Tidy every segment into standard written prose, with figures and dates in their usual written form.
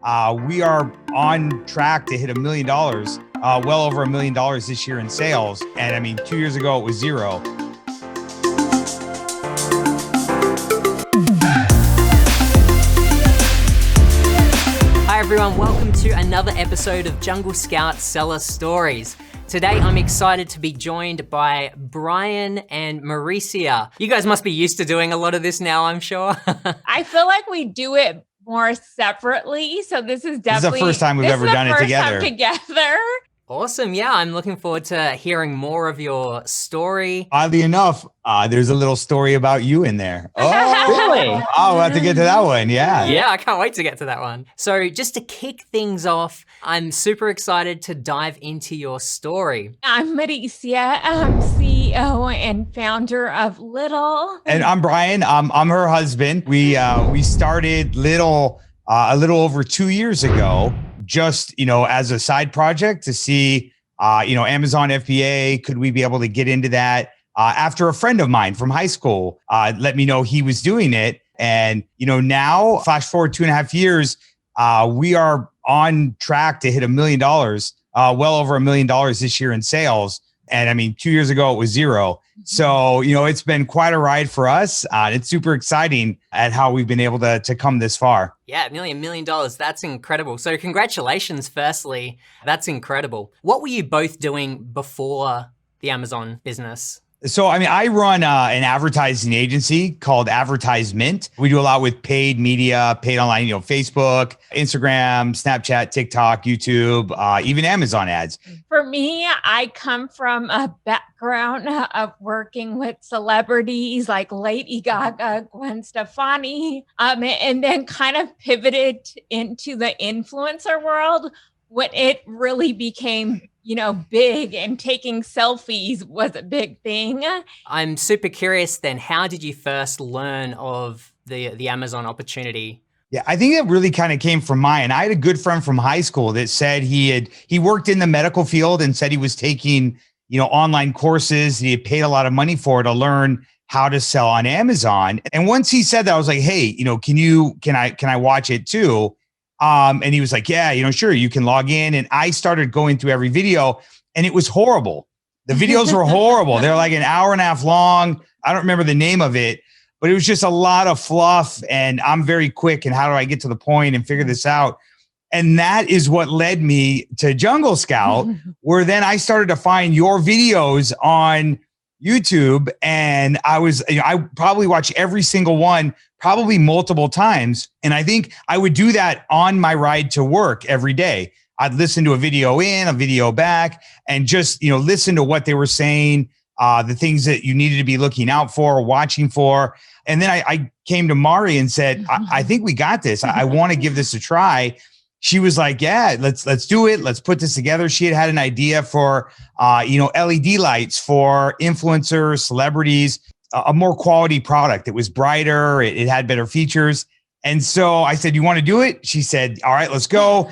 We are on track to hit $1 million, well over $1 million this year in sales. And I mean, 2 years ago, it was zero. Hi everyone, welcome to another episode of Jungle Scout Seller Stories. Today I'm excited to be joined by Brian and Mauricia. You guys must be used to doing a lot of this now, I'm sure. I feel like we do it more separately, so this is definitely the first time we've ever done it together. Awesome, yeah, I'm looking forward to hearing more of your story. Oddly enough, there's a little story about you in there. Oh, really? Oh, we'll have to get to that one, yeah. Yeah, I can't wait to get to that one. So just to kick things off, I'm super excited to dive into your story. I'm Mauricia. I'm CEO and founder of Little. And I'm Brian. I'm her husband. We started Little a little over 2 years ago, just, as a side project to see, Amazon FBA, could we be able to get into that? After a friend of mine from high school let me know he was doing it. And, now flash forward 2.5 years, we are on track to hit $1 million, well over $1 million this year in sales. And I mean, 2 years ago, it was zero. So, it's been quite a ride for us. It's super exciting at how we've been able to come this far. Yeah, $1 million. That's incredible. So congratulations, firstly. That's incredible. What were you both doing before the Amazon business? So, I run an advertising agency called Advertisement. We do a lot with paid media, paid online, Facebook, Instagram, Snapchat, TikTok, YouTube, even Amazon ads. For me, I come from a background of working with celebrities like Lady Gaga, Gwen Stefani, and then kind of pivoted into the influencer world when it really became big, and taking selfies was a big thing. I'm super curious then, how did you first learn of the Amazon opportunity? Yeah, I think it really kind of came from mine. I had a good friend from high school that said he worked in the medical field and said he was taking, online courses. He had paid a lot of money for to learn how to sell on Amazon. And once he said that, I was like, hey, can I watch it too? And he was like, yeah, sure, you can log in. And I started going through every video and it was horrible. The videos were horrible. They're like an hour and a half long. I don't remember the name of it, but it was just a lot of fluff. And I'm very quick. And how do I get to the point and figure this out? And that is what led me to Jungle Scout, where then I started to find your videos on YouTube. And I probably watched every single one, probably multiple times. And I think I would do that on my ride to work every day. I'd listen to a video in, a video back, and just, listen to what they were saying, the things that you needed to be looking out for, watching for. And then I came to Mari and said, I think we got this. I want to give this a try. She was like, yeah, let's do it. Let's put this together. She had an idea for, LED lights for influencers, celebrities, a more quality product. It was brighter. It had better features. And so I said, you want to do it? She said, all right, let's go.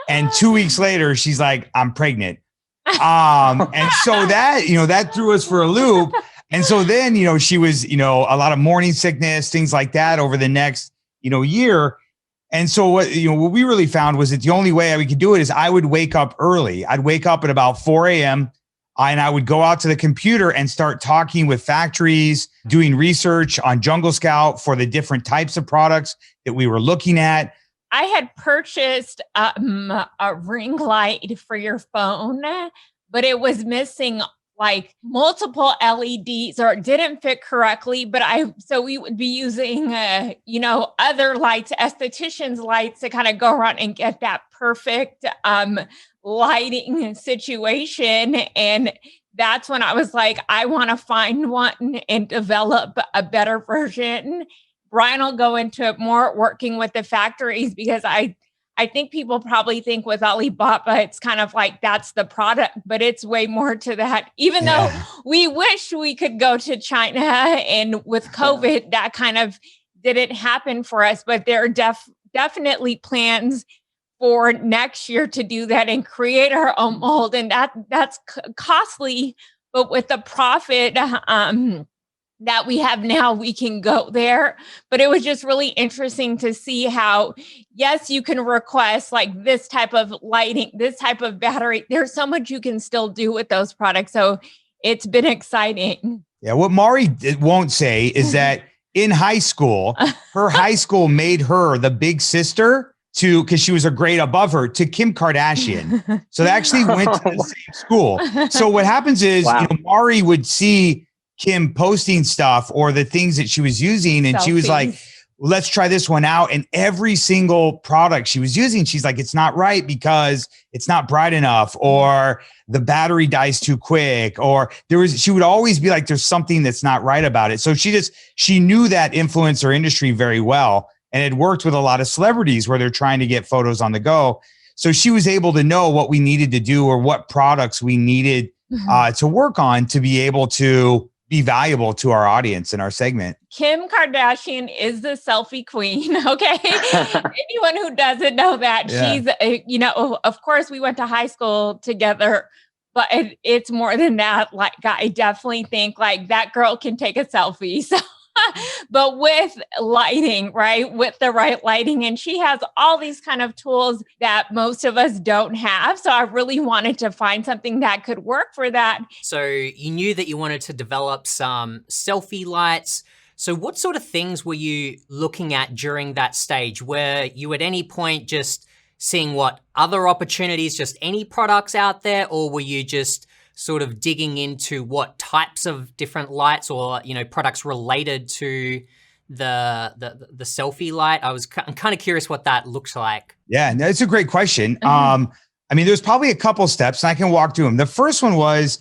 And 2 weeks later, she's like, I'm pregnant. And so that threw us for a loop. And so then, she was, a lot of morning sickness, things like that over the next, year. And so what we really found was that the only way we could do it is I would wake up early. I'd wake up at about 4 a.m. and I would go out to the computer and start talking with factories, doing research on Jungle Scout for the different types of products that we were looking at. I had purchased a ring light for your phone, but it was missing like multiple LEDs, or it didn't fit correctly. So we would be using, other lights, estheticians lights, to kind of go around and get that perfect lighting situation. And that's when I was like, I want to find one and develop a better version. Brian will go into it more, working with the factories, because I think people probably think with Alibaba, it's kind of like that's the product, but it's way more to that. Even though we wish we could go to China, and with COVID, that kind of didn't happen for us. But there are definitely plans for next year to do that and create our own mold, and that's costly, but with the profit, that we have now, we can go there. But it was just really interesting to see how, yes, you can request like this type of lighting, this type of battery. There's so much you can still do with those products. So it's been exciting. Yeah. What Mari won't say is that in high school, her high school made her the big sister because she was a grade above her, to Kim Kardashian. So they actually went to the same school. So what happens is, Mari would see Kim posting stuff or the things that she was using, and she was like, let's try this one out. And every single product she was using, she's like, it's not right because it's not bright enough, or the battery dies too quick, or she would always be like, there's something that's not right about it. So she knew that influencer industry very well, and had worked with a lot of celebrities where they're trying to get photos on the go. So she was able to know what we needed to do or what products we needed to work on to be able to be valuable to our audience in our segment. Kim Kardashian is the selfie queen. Okay. Anyone who doesn't know that, she's, of course we went to high school together, but it's more than that. Like, I definitely think like that girl can take a selfie. So, but with lighting, right? With the right lighting. And she has all these kind of tools that most of us don't have. So I really wanted to find something that could work for that. So you knew that you wanted to develop some selfie lights. So what sort of things were you looking at during that stage? Were you at any point just seeing what other opportunities, just any products out there, or were you just sort of digging into what types of different lights or, products related to the selfie light? I'm kind of curious what that looks like. Yeah, that's a great question. There's probably a couple steps, and I can walk through them. The first one was,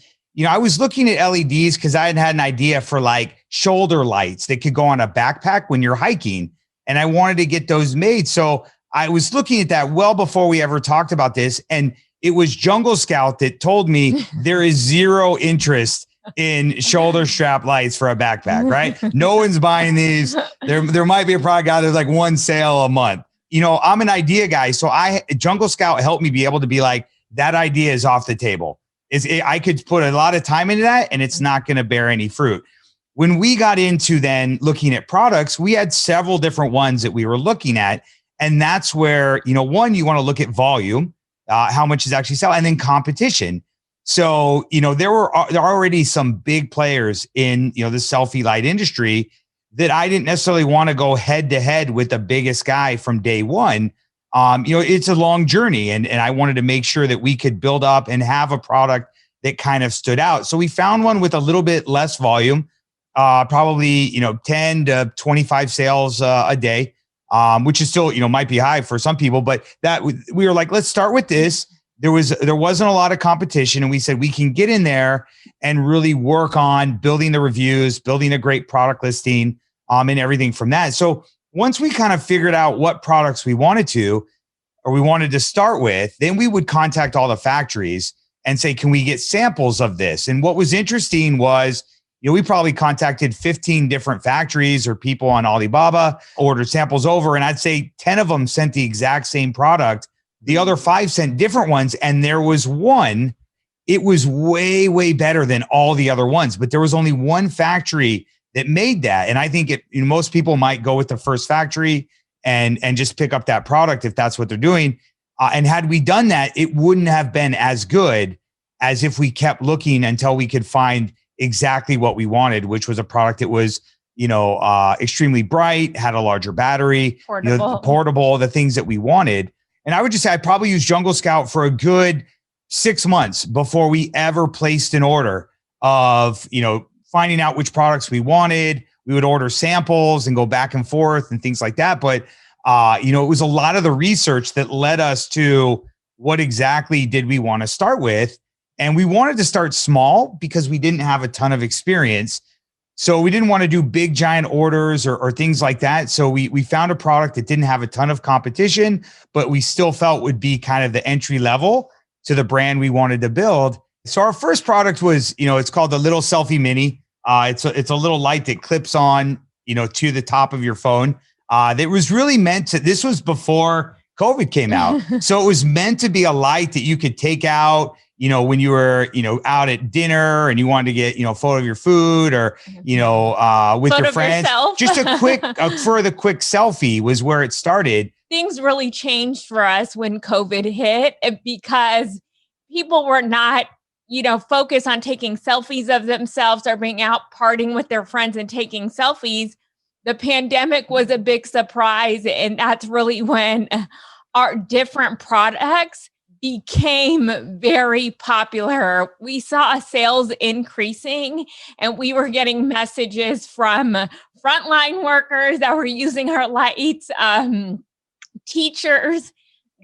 I was looking at LEDs because I had an idea for like shoulder lights that could go on a backpack when you're hiking, and I wanted to get those made. So I was looking at that well before we ever talked about this, and it was Jungle Scout that told me there is zero interest in shoulder strap lights for a backpack, right? No one's buying these. There might be a product out there, like one sale a month. I'm an idea guy. So Jungle Scout helped me be able to be like, that idea is off the table. I could put a lot of time into that and it's not going to bear any fruit. When we got into then looking at products, we had several different ones that we were looking at. And that's where, one, you want to look at volume. How much is actually selling, and then competition. So, there are already some big players in, the selfie light industry that I didn't necessarily want to go head to head with the biggest guy from day one. It's a long journey, and I wanted to make sure that we could build up and have a product that kind of stood out. So we found one with a little bit less volume, probably, 10 to 25 sales a day. Which is still, might be high for some people, but that we were like, let's start with this. There wasn't a lot of competition, and we said we can get in there and really work on building the reviews, building a great product listing, and everything from that. So once we kind of figured out what products we wanted to start with, then we would contact all the factories and say, can we get samples of this? And what was interesting was, we probably contacted 15 different factories or people on Alibaba, ordered samples over, and I'd say 10 of them sent the exact same product. The other 5 sent different ones, and there was one, it was way, way better than all the other ones, but there was only one factory that made that. And I think most people might go with the first factory and just pick up that product if that's what they're doing. And had we done that, it wouldn't have been as good as if we kept looking until we could find exactly what we wanted, which was a product that was, extremely bright, had a larger battery, portable, the things that we wanted. And I would just say I probably used Jungle Scout for a good 6 months before we ever placed an order of, finding out which products we wanted. We would order samples and go back and forth and things like that. But, it was a lot of the research that led us to what exactly did we want to start with. And we wanted to start small because we didn't have a ton of experience. So we didn't want to do big, giant orders or things like that. So we found a product that didn't have a ton of competition, but we still felt would be kind of the entry level to the brand we wanted to build. So our first product was, it's called the Little Selfie Mini. It's a little light that clips on, to the top of your phone. That was really meant to, this was before COVID came out. So it was meant to be a light that you could take out, when you were, out at dinner and you wanted to get, a photo of your food or, with Photo your of friends, yourself. just for the quick selfie was where it started. Things really changed for us when COVID hit because people were not, focused on taking selfies of themselves or being out partying with their friends and taking selfies. The pandemic was a big surprise. And that's really when our different products became very popular. We saw sales increasing and we were getting messages from frontline workers that were using our lights, teachers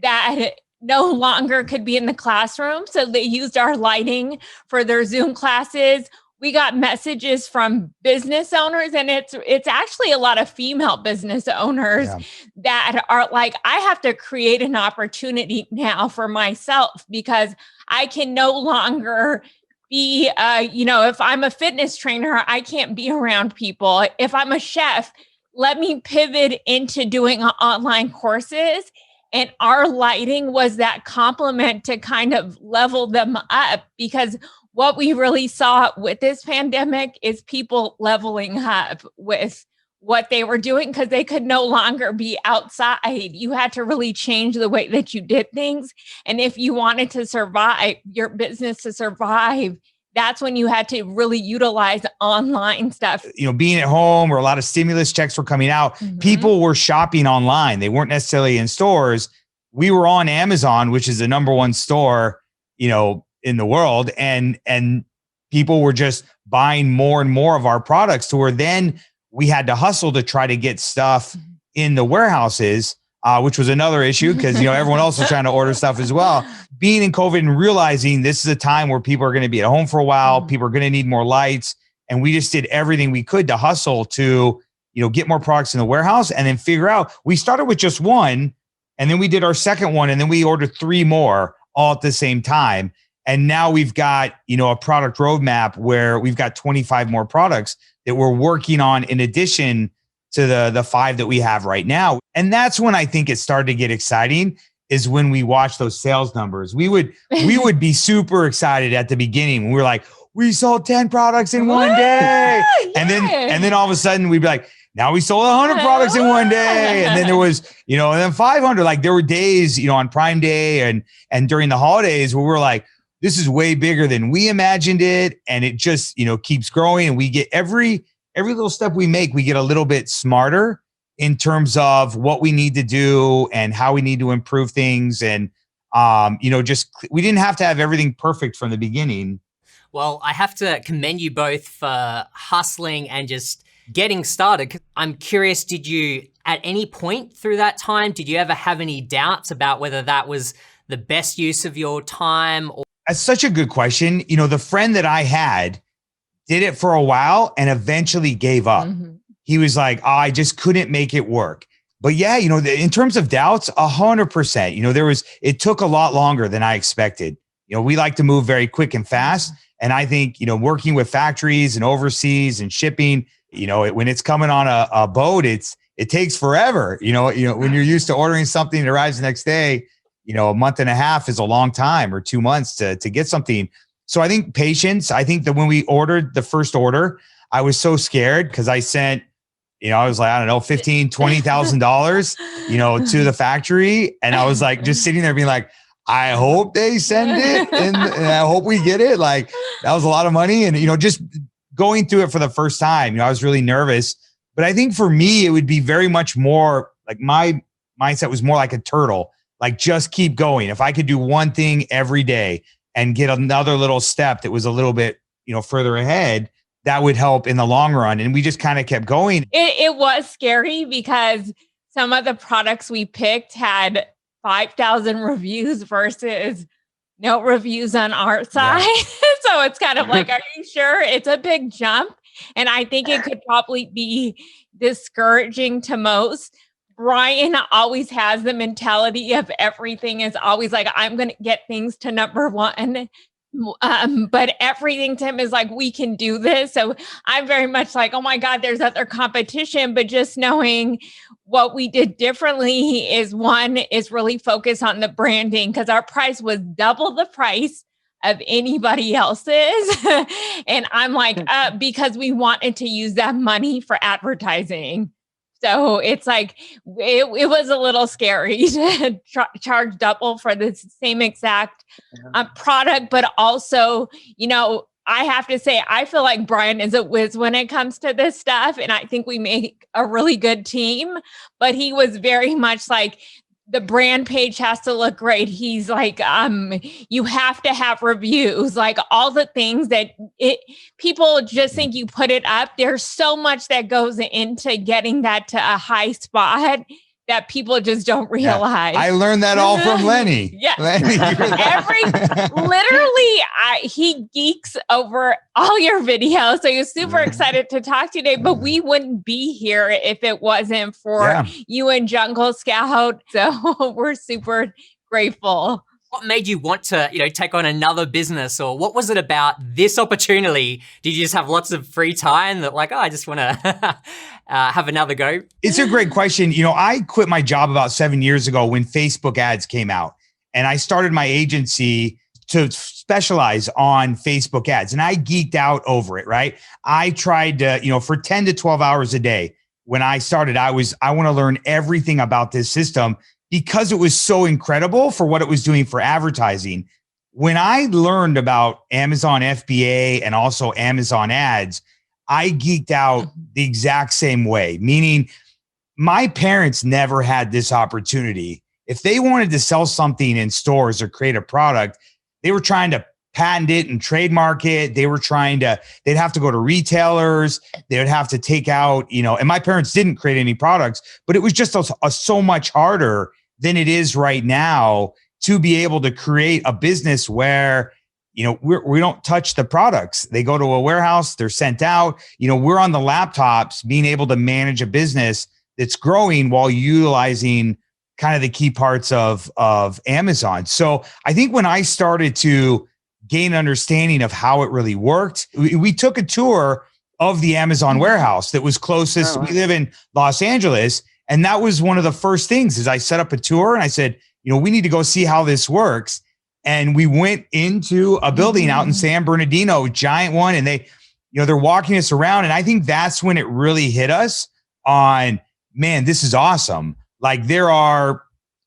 that no longer could be in the classroom. So they used our lighting for their Zoom classes. We got messages from business owners, and it's actually a lot of female business owners that are like, I have to create an opportunity now for myself because I can no longer be, if I'm a fitness trainer, I can't be around people. If I'm a chef, let me pivot into doing online courses. And our lighting was that complement to kind of level them up, because what we really saw with this pandemic is people leveling up with what they were doing because they could no longer be outside. You had to really change the way that you did things. And if you wanted to survive, your business to survive, that's when you had to really utilize online stuff. Being at home where a lot of stimulus checks were coming out, people were shopping online. They weren't necessarily in stores. We were on Amazon, which is the number one store, in the world. And people were just buying more and more of our products to where then we had to hustle to try to get stuff in the warehouses, which was another issue because, everyone else was trying to order stuff as well. Being in COVID and realizing this is a time where people are going to be at home for a while, people are going to need more lights. And we just did everything we could to hustle to, get more products in the warehouse and then figure out. We started with just one and then we did our second one and then we ordered 3 more all at the same time. And now we've got, a product roadmap where we've got 25 more products that we're working on in addition to the 5 that we have right now. And that's when I think it started to get exciting, is when we watched those sales numbers. We would be super excited at the beginning when we were like, we sold 10 products in one day. And then all of a sudden we'd be like, now we sold 100 products in one day. And then there was, and then 500. Like there were days, on Prime Day and during the holidays where we're like, this is way bigger than we imagined it. And it just, keeps growing. And we get every little step we make, we get a little bit smarter in terms of what we need to do and how we need to improve things. And, we didn't have to have everything perfect from the beginning. Well, I have to commend you both for hustling and just getting started. I'm curious, did you, at any point through that time, did you ever have any doubts about whether that was the best use of your time? That's such a good question. The friend that I had did it for a while and eventually gave up. He was like, I just couldn't make it work. But yeah, in terms of doubts, 100%, it took a lot longer than I expected. We like to move very quick and fast. And I think, working with factories and overseas and shipping, when it's coming on a boat, it takes forever. When you're used to ordering something that arrives the next day, a month and a half is a long time, or 2 months to get something. So I think patience. I think that when we ordered the first order, I was so scared because I sent, I was like, I don't know, $15,000, $20,000, to the factory. And I was like, just sitting there being like, I hope they send it and I hope we get it. Like that was a lot of money. And, just going through it for the first time, I was really nervous. But I think for me, it would be very much more like my mindset was more like a turtle. Like just keep going. If I could do one thing every day and get another little step that was a little bit, further ahead, that would help in the long run. And we just kind of kept going. It was scary because some of the products we picked had 5,000 reviews versus no reviews on our side. Yeah. So it's kind of like, are you sure? It's a big jump. And I think it could probably be discouraging to most. Brian always has the mentality of everything is always like, I'm going to get things to number 1. But everything to him is like, we can do this. So I'm very much like, oh my God, there's other competition. But just knowing what we did differently is, one, is really focus on the branding, because our price was double the price of anybody else's. And I'm like, because we wanted to use that money for advertising. So it's like, it was a little scary to charge double for the same exact product, but also, I have to say, I feel like Brian is a whiz when it comes to this stuff. And I think we make a really good team, but he was very much like, the brand page has to look great. He's like, you have to have reviews, like all the things that people just think you put it up. There's so much that goes into getting that to a high spot that people just don't realize. Yeah. I learned that all from Lenny. Yeah. Lenny, he geeks over all your videos. So he was super excited to talk to you today, but we wouldn't be here if it wasn't for you and Jungle Scout. So we're super grateful. What made you want to, take on another business, or what was it about this opportunity? Did you just have lots of free time that I just want to have another go? It's a great question. I quit my job about 7 years ago when Facebook ads came out, and I started my agency to specialize on Facebook ads, and I geeked out over it, right? I tried to, for 10 to 12 hours a day. When I started, I want to learn everything about this system, because it was so incredible for what it was doing for advertising. When I learned about Amazon FBA and also Amazon ads, I geeked out the exact same way, meaning my parents never had this opportunity. If they wanted to sell something in stores or create a product, they were trying to patent it and trademark it. They'd have to go to retailers. They would have to take out, and my parents didn't create any products, but it was just so much harder than it is right now to be able to create a business where, we don't touch the products. They go to a warehouse, they're sent out. We're on the laptops being able to manage a business that's growing while utilizing kind of the key parts of Amazon. So I think when I started to gain understanding of how it really worked, we took a tour of the Amazon warehouse that was closest. We live in Los Angeles. And that was one of the first things is I set up a tour and I said, we need to go see how this works. And we went into a building out in San Bernardino, giant one. And they're walking us around. And I think that's when it really hit us on, man, this is awesome. Like there are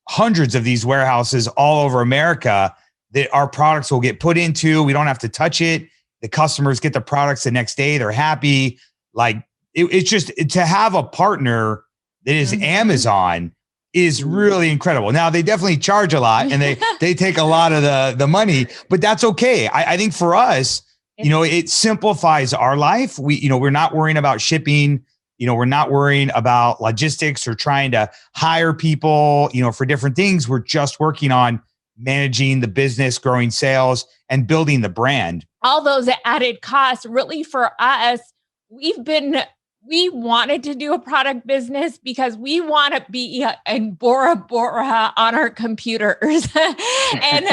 hundreds of these warehouses all over America that our products will get put into. We don't have to touch it. The customers get the products the next day. They're happy. Like it's just to have a partner that is Amazon is really incredible. Now they definitely charge a lot and they take a lot of the money, but that's okay. I think for us, it simplifies our life. We're not worrying about shipping. We're not worrying about logistics or trying to hire people, for different things. We're just working on managing the business, growing sales, and building the brand. All those added costs really for us, we wanted to do a product business because we want to be in Bora Bora on our computers and,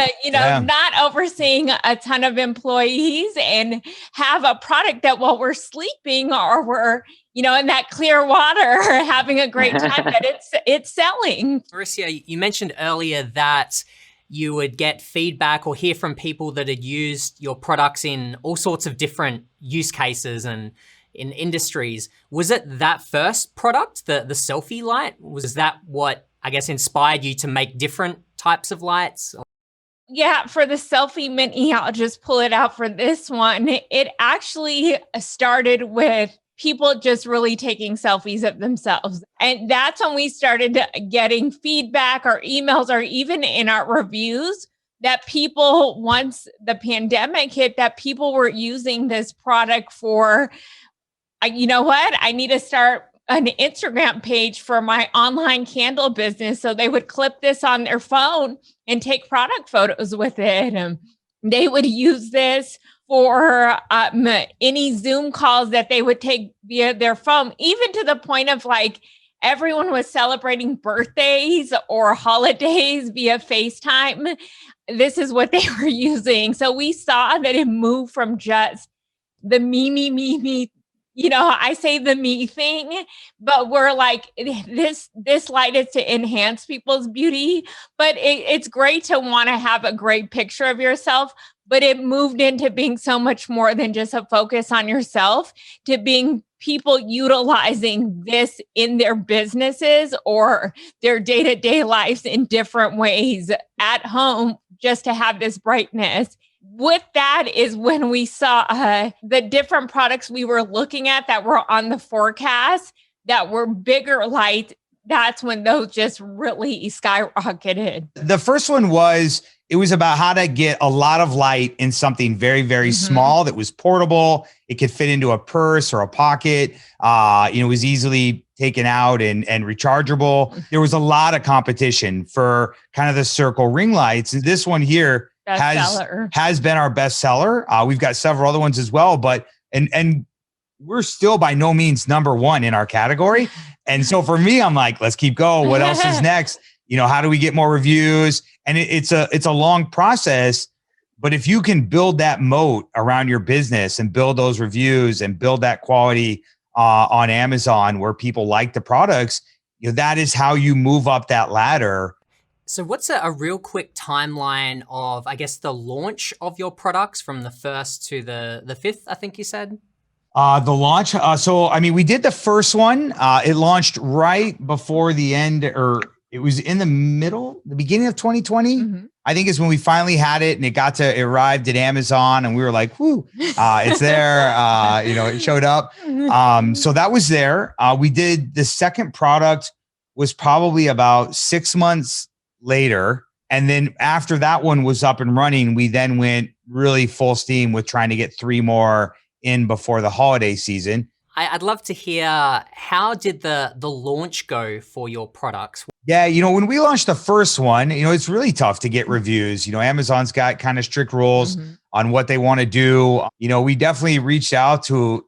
not overseeing a ton of employees and have a product that while we're sleeping or we're, in that clear water, having a great time that it's selling. Mauricia, you mentioned earlier that you would get feedback or hear from people that had used your products in all sorts of different use cases and in industries. Was it that first product, the selfie light? Was that what, I guess, inspired you to make different types of lights? Yeah, for the selfie mini, I'll just pull it out for this one. It actually started with people just really taking selfies of themselves. And that's when we started getting feedback or emails or even in our reviews that people, once the pandemic hit, that people were using this product for, you know what? I need to start an Instagram page for my online candle business. So they would clip this on their phone and take product photos with it. And they would use this for any Zoom calls that they would take via their phone, even to the point of everyone was celebrating birthdays or holidays via FaceTime. This is what they were using. So we saw that it moved from just the me, I say the me thing, but we're this light is to enhance people's beauty, but it's great to want to have a great picture of yourself, but it moved into being so much more than just a focus on yourself to being people utilizing this in their businesses or their day-to-day lives in different ways at home just to have this brightness. With that is when we saw the different products we were looking at that were on the forecast that were bigger light. That's when those just really skyrocketed. The first one it was about how to get a lot of light in something very, very small that was portable. It could fit into a purse or a pocket. It was easily taken out and rechargeable. There was a lot of competition for kind of the circle ring lights. And this one here has been our best seller. We've got several other ones as well, but and we're still by no means number one in our category. And so for me, I'm like, let's keep going. What else is next? How do we get more reviews? And it's a long process, but if you can build that moat around your business and build those reviews and build that quality on Amazon where people like the products, that is how you move up that ladder. So what's a real quick timeline of, I guess, the launch of your products from the 1st to the 5th, I think you said? The launch. We did the first one. It launched right before the end, or it was in the beginning of 2020. Mm-hmm. I think is when we finally had it, and it arrived at Amazon, and we were like, "Whoo, it's there!" It showed up. So that was there. We did the second product was probably about 6 months later, and then after that one was up and running, we then went really full steam with trying to get 3 more in before the holiday season. I'd love to hear, how did the launch go for your products? Yeah, when we launched the first one, it's really tough to get reviews. Amazon's got kind of strict rules on what they want to do. We definitely reached out to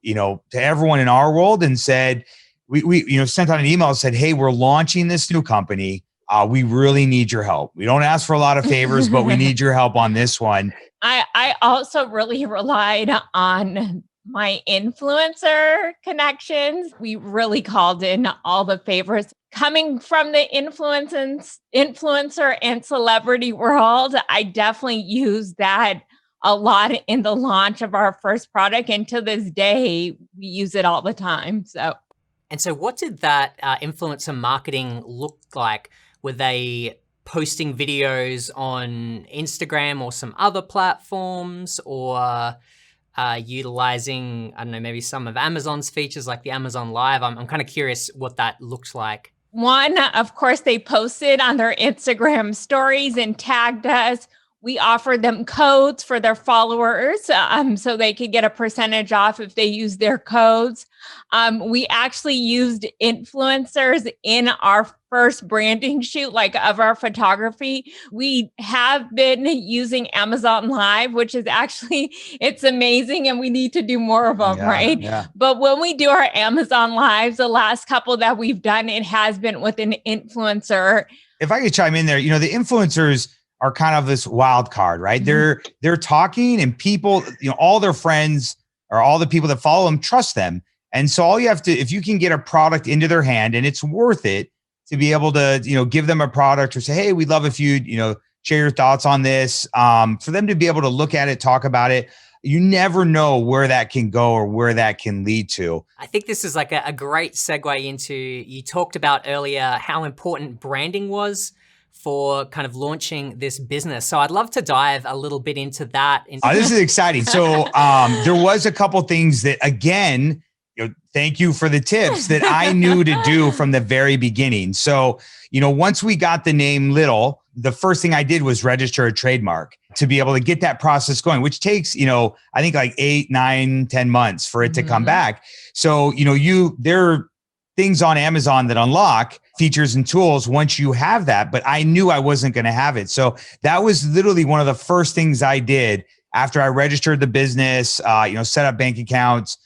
everyone in our world and said, we sent out an email and said, hey, we're launching this new company. We really need your help. We don't ask for a lot of favors, but we need your help on this one. I also really relied on my influencer connections. We really called in all the favors coming from the influencer and celebrity world. I definitely used that a lot in the launch of our first product. And to this day, we use it all the time. So what did that influencer marketing look like? Were they posting videos on Instagram or some other platforms, or utilizing, I don't know, maybe some of Amazon's features like the Amazon Live? I'm kind of curious what that looks like. One, of course, they posted on their Instagram stories and tagged us. We offered them codes for their followers so they could get a percentage off if they use their codes. We actually used influencers in our first branding shoot, of our photography. We have been using Amazon Live, which is it's amazing, and we need to do more of them, right? Yeah. But when we do our Amazon Lives, the last couple that we've done, it has been with an influencer. If I could chime in there, the influencers are kind of this wild card, right? Mm-hmm. They're talking, and people, all their friends or all the people that follow them trust them. And so all you have to, if you can get a product into their hand and it's worth it to be able to, give them a product or say, hey, we'd love if you'd, share your thoughts on this, for them to be able to look at it, talk about it. You never know where that can go or where that can lead to. I think this is like a great segue into, you talked about earlier how important branding was for kind of launching this business. So I'd love to dive a little bit into that. This is exciting. So there was a couple things that, again, thank you for the tips that I knew to do from the very beginning. So, once we got the name Little, the first thing I did was register a trademark to be able to get that process going, which takes, I think like 8, 9, 10 months for it to come back. So, there are things on Amazon that unlock features and tools once you have that, but I knew I wasn't going to have it. So that was literally one of the first things I did after I registered the business, set up bank accounts,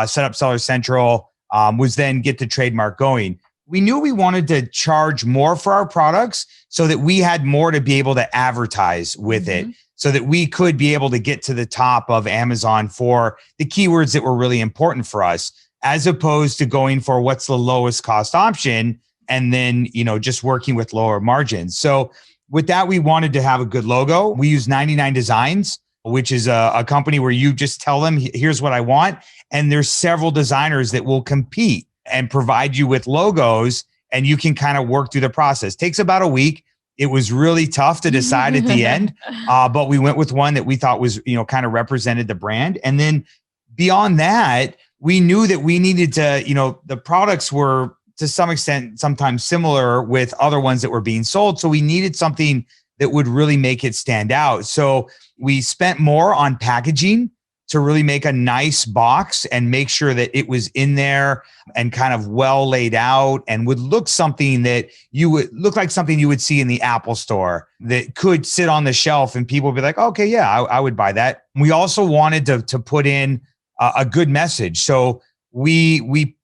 set up Seller Central, was then get the trademark going. We knew we wanted to charge more for our products so that we had more to be able to advertise with it, so that we could be able to get to the top of Amazon for the keywords that were really important for us, as opposed to going for what's the lowest cost option and then, just working with lower margins. So with that, we wanted to have a good logo. We use 99 Designs which is a company where you just tell them, here's what I want. And there's several designers that will compete and provide you with logos, and you can kind of work through the process. Takes about a week. It was really tough to decide at the end, but we went with one that we thought was, kind of represented the brand. And then beyond that, we knew that we needed to, the products were to some extent sometimes similar with other ones that were being sold. So we needed something that would really make it stand out. So we spent more on packaging to really make a nice box and make sure that it was in there and kind of well laid out and would look something that you would look like something you would see in the Apple store that could sit on the shelf and people would be like, okay, yeah, I would buy that. We also wanted to put in a good message. So we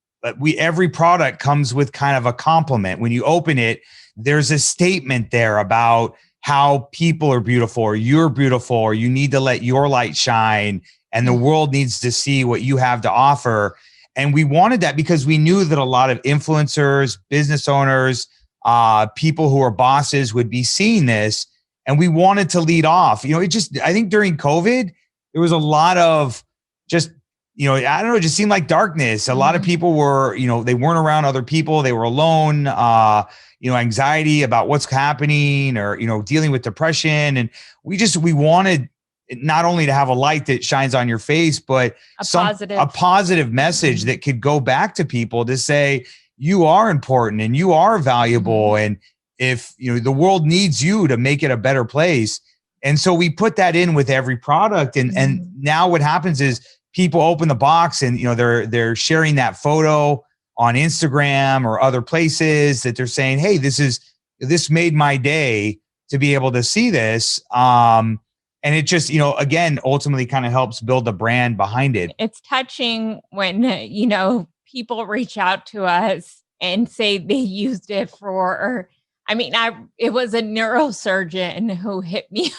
every product comes with kind of a compliment. When you open it, there's a statement there about how people are beautiful, or you're beautiful, or you need to let your light shine, and the world needs to see what you have to offer. And we wanted that because we knew that a lot of influencers, business owners, people who are bosses would be seeing this. And we wanted to lead off. I think during COVID, there was a lot of just, I don't know, it just seemed like darkness. A lot of people were, they weren't around other people. They were alone, anxiety about what's happening, or, dealing with depression. And we wanted not only to have a light that shines on your face, but a positive message that could go back to people to say, you are important and you are valuable. And if, the world needs you to make it a better place. And so we put that in with every product. And now what happens is people open the box and, they're sharing that photo on Instagram or other places that they're saying, hey, this made my day to be able to see this. And it just, again, ultimately kind of helps build the brand behind it. It's touching when, people reach out to us and say they used it for, it was a neurosurgeon who hit me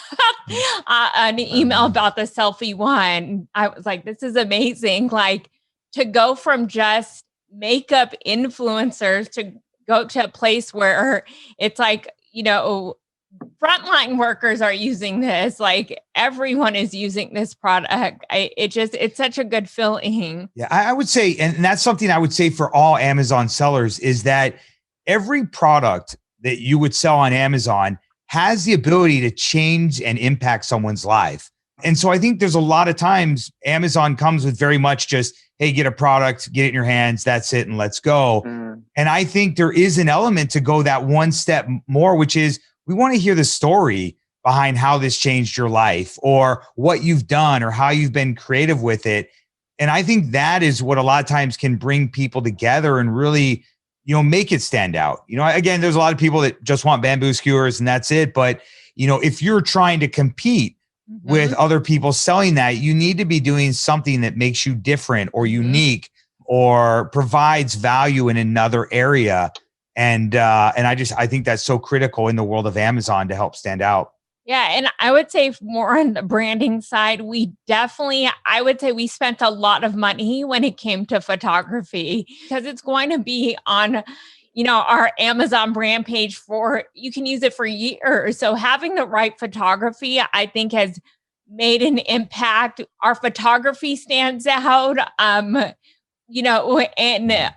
up an email about the selfie one. I was like, this is amazing. Like, to go from just makeup influencers to go to a place where it's like, frontline workers are using this. Like, everyone is using this product. It's such a good feeling. Yeah, I would say, and that's something I would say for all Amazon sellers, is that every product that you would sell on Amazon has the ability to change and impact someone's life. And so I think there's a lot of times Amazon comes with very much just, hey, get a product, get it in your hands, that's it, and let's go. And I think there is an element to go that one step more, which is, we want to hear the story behind how this changed your life, or what you've done, or how you've been creative with it. And I think that is what a lot of times can bring people together and really, make it stand out. Again, there's a lot of people that just want bamboo skewers and that's it. But, if you're trying to compete with other people selling that, you need to be doing something that makes you different or unique or provides value in another area. And I think that's so critical in the world of Amazon to help stand out. Yeah. And I would say more on the branding side, I would say we spent a lot of money when it came to photography, because it's going to be on, our Amazon brand page you can use it for years. So having the right photography, I think, has made an impact. Our photography stands out. And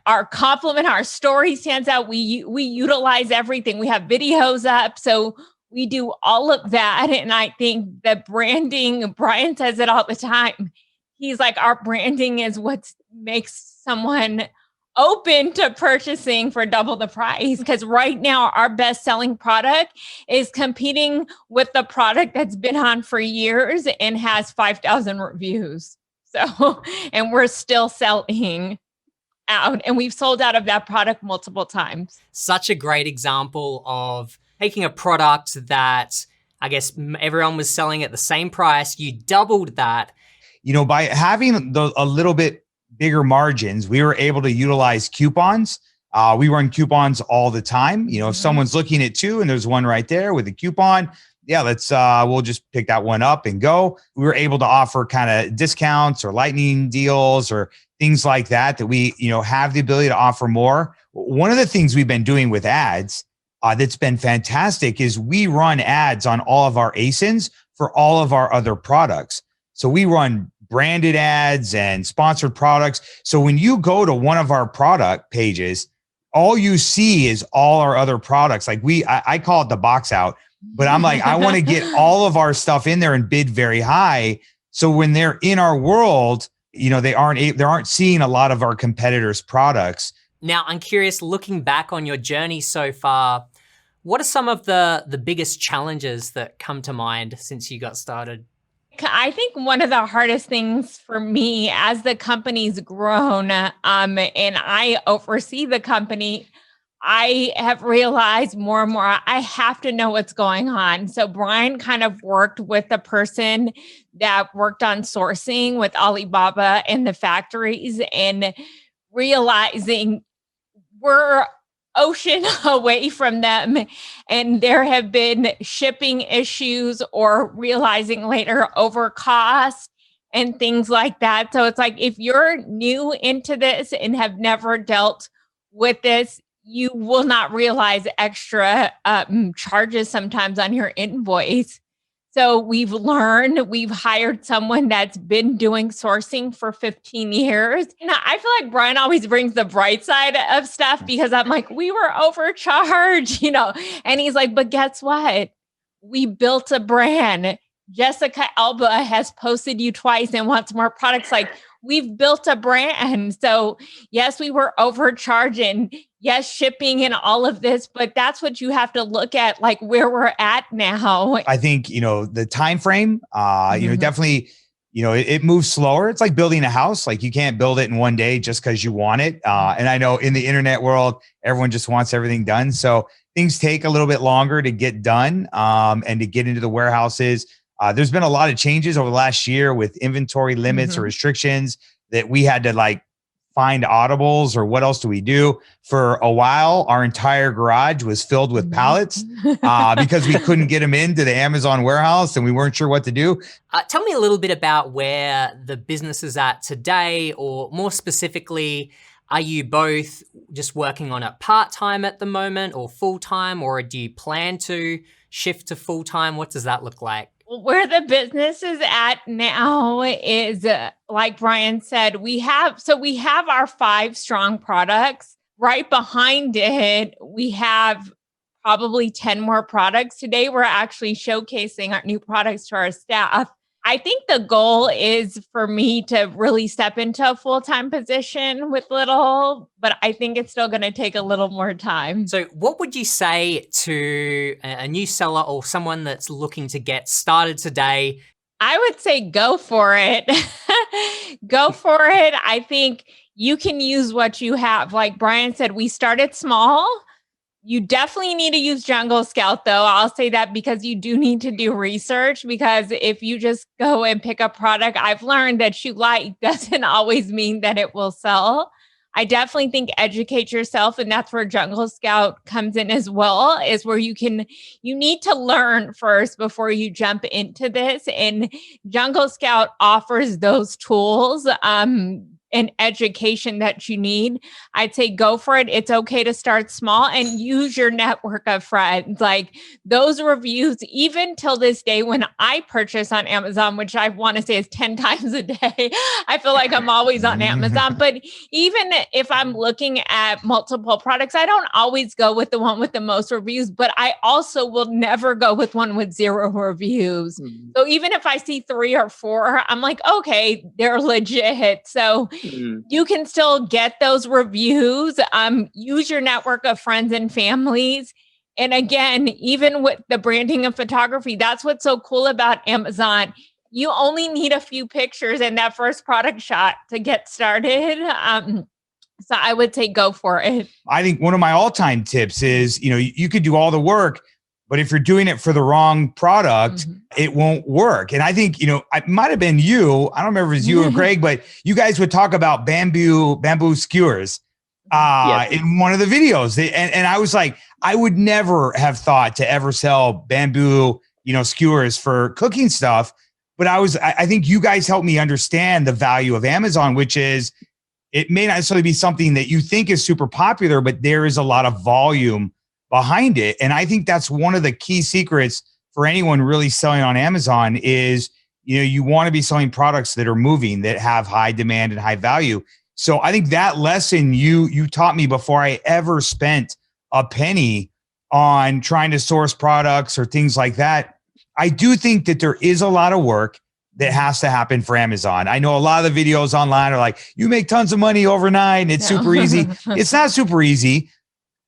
our compliment, our story stands out. We utilize everything. We have videos up. So we do all of that. And I think that branding, Brian says it all the time. He's like, our branding is what makes someone open to purchasing for double the price. Because right now, our best-selling product is competing with the product that's been on for years and has 5,000 reviews. So, and we're still selling out, and we've sold out of that product multiple times. Such a great example of taking a product that I guess everyone was selling at the same price. You doubled that. By having a little bit bigger margins, we were able to utilize coupons. We run coupons all the time. If someone's looking at two and there's one right there with a coupon, yeah, we'll just pick that one up and go. We were able to offer kind of discounts or lightning deals or things like that we, have the ability to offer more. One of the things we've been doing with ads that's been fantastic is we run ads on all of our ASINs for all of our other products. So we run branded ads and sponsored products. So when you go to one of our product pages, all you see is all our other products. Like I call it the box out, but I'm like, I want to get all of our stuff in there and bid very high. So when they're in our world, they aren't seeing a lot of our competitors' products. Now, I'm curious, looking back on your journey so far, what are some of the biggest challenges that come to mind since you got started? I think one of the hardest things for me as the company's grown, and I oversee the company, I have realized more and more, I have to know what's going on. So Brian kind of worked with the person that worked on sourcing with Alibaba and the factories, and realizing we're ocean away from them, and there have been shipping issues or realizing later over cost and things like that. So it's like, if you're new into this and have never dealt with this, you will not realize extra charges sometimes on your invoice. So we've hired someone that's been doing sourcing for 15 years. And I feel like Brian always brings the bright side of stuff, because I'm like, we were overcharged, and he's like, but guess what? We built a brand. Jessica Alba has posted you twice and wants more products. Like, we've built a brand. So yes, we were overcharging. Yes, shipping and all of this, but that's what you have to look at, like where we're at now. I think, the time frame, definitely, it moves slower. It's like building a house. Like, you can't build it in one day just because you want it. And I know in the internet world, everyone just wants everything done. So things take a little bit longer to get done and to get into the warehouses. There's been a lot of changes over the last year with inventory limits or restrictions that we had to find audibles, or what else do we do? For a while, our entire garage was filled with pallets because we couldn't get them into the Amazon warehouse and we weren't sure what to do. Tell me a little bit about where the business is at today, or more specifically, are you both just working on it part-time at the moment or full-time, or do you plan to shift to full-time? What does that look like? Where the business is at now is, like Brian said, we have our 5 strong products. Right behind it, we have probably 10 more products. Today, we're actually showcasing our new products to our staff. I think the goal is for me to really step into a full-time position with Little, but I think it's still going to take a little more time. So what would you say to a new seller or someone that's looking to get started today? I would say go for it. Go for it. I think you can use what you have. Like Brian said, we started small. You definitely need to use Jungle Scout, though. I'll say that because you do need to do research, because if you just go and pick a product, I've learned that you like doesn't always mean that it will sell. I definitely think educate yourself, and that's where Jungle Scout comes in as well, is where you need to learn first before you jump into this. And Jungle Scout offers those tools and education that you need. I'd say go for it. It's okay to start small and use your network of friends. Like those reviews, even till this day, when I purchase on Amazon, which I want to say is 10 times a day, I feel like I'm always on Amazon. But even if I'm looking at multiple products, I don't always go with the one with the most reviews, but I also will never go with one with 0 reviews. So even if I see 3 or 4, I'm like, okay, they're legit. So you can still get those reviews. Use your network of friends and families. And again, even with the branding and photography, that's what's so cool about Amazon. You only need a few pictures and that first product shot to get started. So I would say go for it. I think one of my all-time tips is, you could do all the work, but if you're doing it for the wrong product, it won't work. And I think, it might have been you. I don't remember if it was you or Greg, but you guys would talk about bamboo skewers in one of the videos. And I was like, I would never have thought to ever sell bamboo, skewers for cooking stuff. But I think you guys helped me understand the value of Amazon, which is it may not necessarily be something that you think is super popular, but there is a lot of volume behind it. And I think that's one of the key secrets for anyone really selling on Amazon is, you want to be selling products that are moving, that have high demand and high value. So I think that lesson you taught me before I ever spent a penny on trying to source products or things like that. I do think that there is a lot of work that has to happen for Amazon. I know a lot of the videos online are like, you make tons of money overnight and it's super easy. It's not super easy,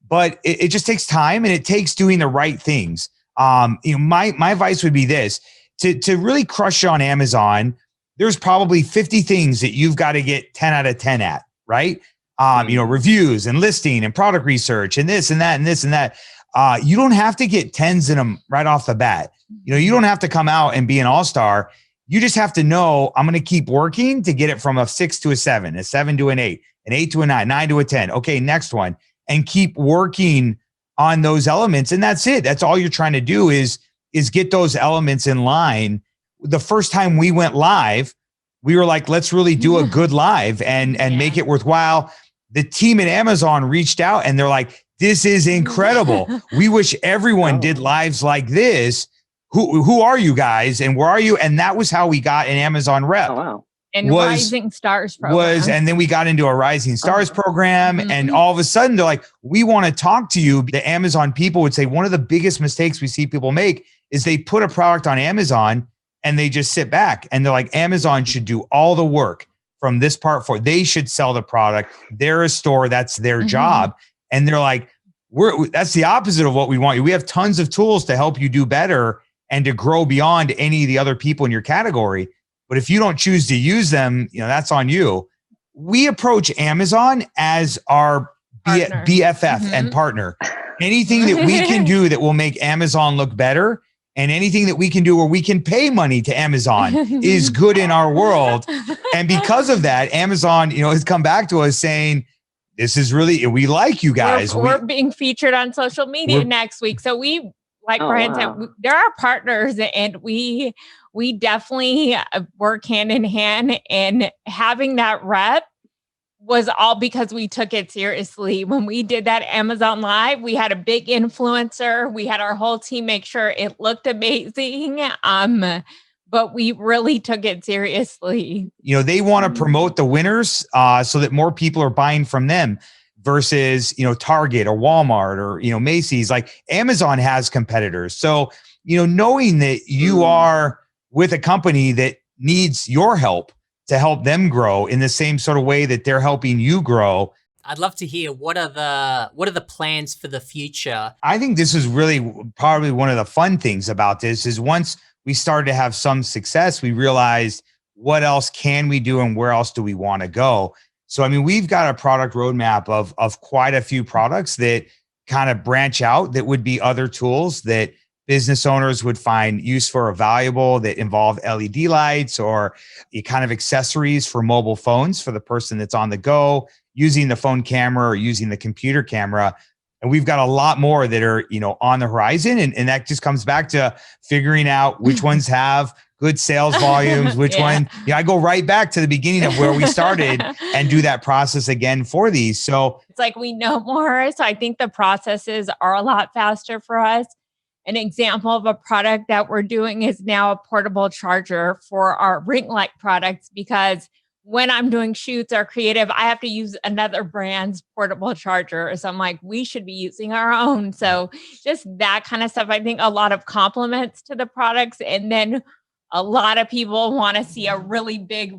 but it just takes time and it takes doing the right things. My advice would be this, to really crush on Amazon, there's probably 50 things that you've got to get 10 out of 10 at, right? Reviews and listing and product research and this and that and this and that. You don't have to get 10s in them right off the bat. You don't have to come out and be an all-star. You just have to know, I'm going to keep working to get it from a 6 to a 7, a 7 to an 8, an 8 to a 9, 9 to a 10. Okay, next one. And keep working on those elements. And that's it. That's all you're trying to do is get those elements in line. The first time we went live, we were like, let's really do a good live and make it worthwhile. The team at Amazon reached out and they're like, this is incredible. We wish everyone did lives like this. Who are you guys and where are you? And that was how we got an Amazon rep. Oh, wow. And Rising Stars program. And then we got into a Rising Stars program. And all of a sudden they're like, we want to talk to you. The Amazon people would say one of the biggest mistakes we see people make is they put a product on Amazon and they just sit back and they're like, Amazon should do all the work from this part forward. They should sell the product. They're a store. That's their job. And they're like, that's the opposite of what we want you. We have tons of tools to help you do better and to grow beyond any of the other people in your category. But if you don't choose to use them, that's on you. We approach Amazon as our BFF and partner. Anything that we can do that will make Amazon look better and anything that we can do where we can pay money to Amazon is good in our world. And because of that, Amazon, has come back to us saying, this is really, we like you guys. We're being featured on social media next week. So we, like Brian said, they're our partners and we definitely work hand in hand, and having that rep was all because we took it seriously. When we did that Amazon Live, we had a big influencer. We had our whole team make sure it looked amazing. But we really took it seriously. They want to promote the winners so that more people are buying from them versus, Target or Walmart or, Macy's. Like Amazon has competitors. So, knowing that you are with a company that needs your help to help them grow in the same sort of way that they're helping you grow. I'd love to hear what are the plans for the future? I think this is really probably one of the fun things about this is once we started to have some success, we realized what else can we do and where else do we want to go? So, we've got a product roadmap of quite a few products that kind of branch out that would be other tools that business owners would find useful or valuable that involve LED lights or kind of accessories for mobile phones for the person that's on the go, using the phone camera or using the computer camera. And we've got a lot more that are, on the horizon. And that just comes back to figuring out which ones have good sales volumes, which one, I go right back to the beginning of where we started and do that process again for these. So it's like we know more. So I think the processes are a lot faster for us. An example of a product that we're doing is now a portable charger for our ring light products, because when I'm doing shoots or creative, I have to use another brand's portable charger. So I'm like, we should be using our own. So just that kind of stuff. I think a lot of compliments to the products. And then a lot of people want to see a really big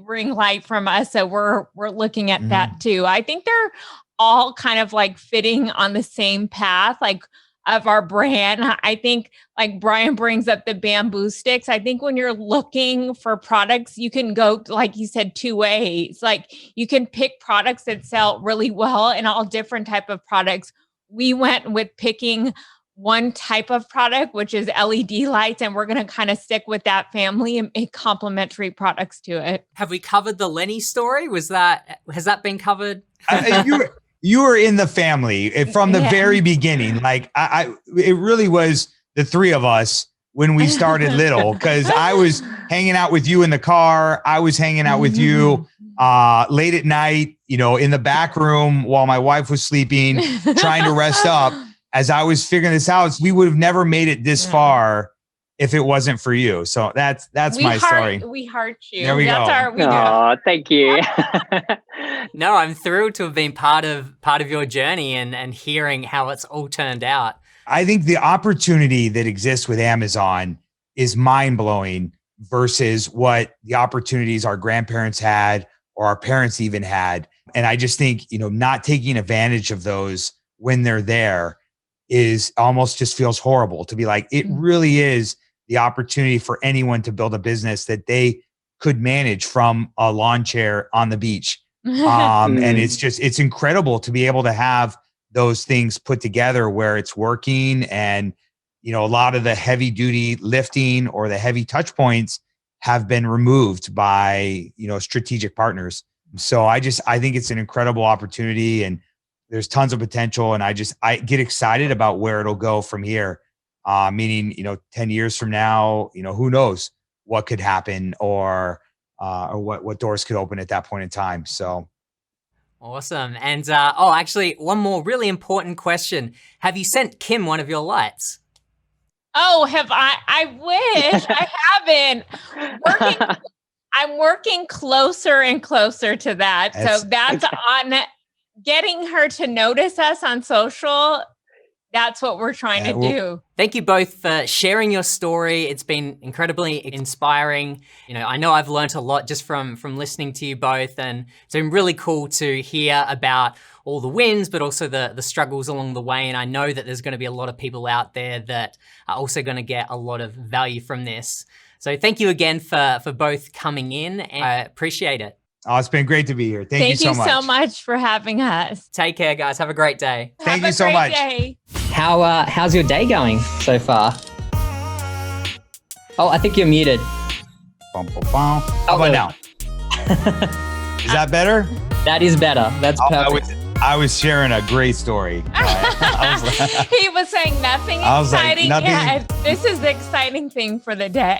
ring light from us. So we're looking at that too. I think they're all kind of like fitting on the same path, like of our brand. I think like Brian brings up the bamboo sticks. I think when you're looking for products, you can go, like you said, 2 ways. Like you can pick products that sell really well and all different type of products. We went with picking one type of product, which is LED lights, and we're going to kind of stick with that family and make complementary products to it. Have we covered the Lenny story? Has that been covered? You were in the family from the very beginning. Like it really was the three of us when we started Little, because I was hanging out with you in the car. I was hanging out with you late at night, in the back room while my wife was sleeping, trying to rest up. as I was figuring this out, we would have never made it this far if it wasn't for you. So that's my story. We heart you. There we go. Oh, thank you. No, I'm thrilled to have been part of your journey and hearing how it's all turned out. I think the opportunity that exists with Amazon is mind-blowing versus what the opportunities our grandparents had or our parents even had. And I just think, not taking advantage of those when they're there is almost just feels horrible to be like, it really is the opportunity for anyone to build a business that they could manage from a lawn chair on the beach. And it's incredible to be able to have those things put together where it's working, and a lot of the heavy duty lifting or the heavy touch points have been removed by strategic partners. So I think it's an incredible opportunity, and there's tons of potential, and I get excited about where it'll go from here. Meaning 10 years from now, who knows what could happen or what doors could open at that point in time. So awesome. And actually, one more really important question. Have you sent Kim one of your lights? Oh, have I? I wish I haven't. I'm working closer and closer to that. So that's on getting her to notice us on social. That's what we're trying to do. Thank you both for sharing your story. It's been incredibly inspiring. I know I've learned a lot just from listening to you both, and it's been really cool to hear about all the wins, but also the struggles along the way. And I know that there's going to be a lot of people out there that are also going to get a lot of value from this. So thank you again for both coming in, and I appreciate it. Oh, it's been great to be here. Thank you so much for having us. Take care, guys. Have a great day. Thank you so much. Day. How's your day going so far? Oh, I think you're muted. How about now? Is that better? That is better. That's perfect. I was sharing a great story. He was saying nothing exciting. Nothing. Yeah, this is the exciting thing for the day.